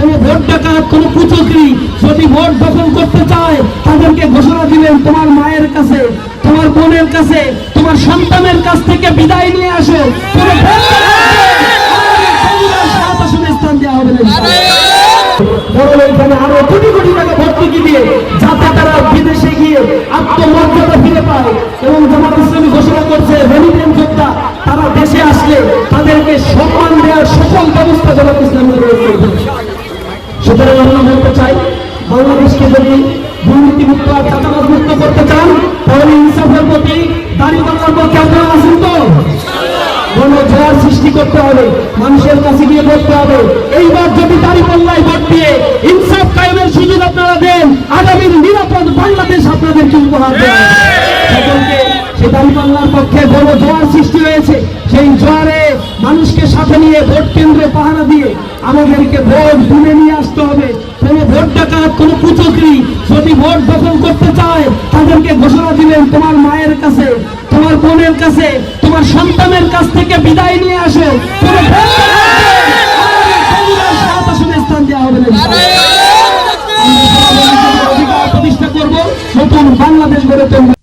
কোন ভোট ডাকাত, কোন কুচক্রী যদি ভোট দখল করতে চায় তাদেরকে ঘোষণা দিলেন, তোমার মায়ের কাছে, তোমার বোনের কাছে, তোমার সন্তানের কাছ থেকে বিদায় নিয়ে আসো। কোন স্থান দেওয়া হবে না। বড় এখানে আরো কোটি কোটি টাকা ভর্তুকি দিয়ে যাতে তারা বিদেশে গিয়ে আত্মমর্যাদা ফিরে পায়। এবং জামাত ইসলামী ঘোষণা করছে রেমিটেন্স যোদ্ধা তারা দেশে আসলে তাদেরকে সম্মান দেওয়ার সকল ব্যবস্থা জামাত ইসলামী রয়েছে। সুতরাং আমরা বলতে চাই, বাংলাদেশকে যদি দুর্নীতিমুক্ত আর চাঁদাবাজ মুক্ত করতে চান তাহলে ইনসাফের প্রতি, দাঁড়িপাল্লার পক্ষে আপনারা আসুন তো। গণজোয়ার সৃষ্টি করতে হবে, মানুষের কাছে গিয়ে বলতে হবে, এইবার যদি দাঁড়িপাল্লায় ভোট দিয়ে ইনসাফ কায়েমের সুযোগ আপনারা দেন, আগামীর নিরাপদ বাংলাদেশ আপনাদেরকে উপহার দেন। সকলকে সেই দাঁড়িপাল্লার পক্ষে গণজোয়ার সৃষ্টি হয়েছে, সেই জোয়ারে মানুষকে সাথে নিয়ে ভোট কেন্দ্রে পাহারা দিয়ে আমাদেরকে ভোট তুলে নিয়ে আসতে হবে। কোন ভোট ডাকাত, কোন কুচক্রী যদি ভোট দখল করতে চায় তাদেরকে ঘোষণা দিলেন, তোমার মায়ের কাছে, তোমার বোনের কাছে, তোমার সন্তানের কাছ থেকে বিদায় নিয়ে আসো। কোন স্থান দেওয়া হবে না। অধিকার প্রতিষ্ঠা করবো, নতুন বাংলাদেশ গড়ে তুলবো।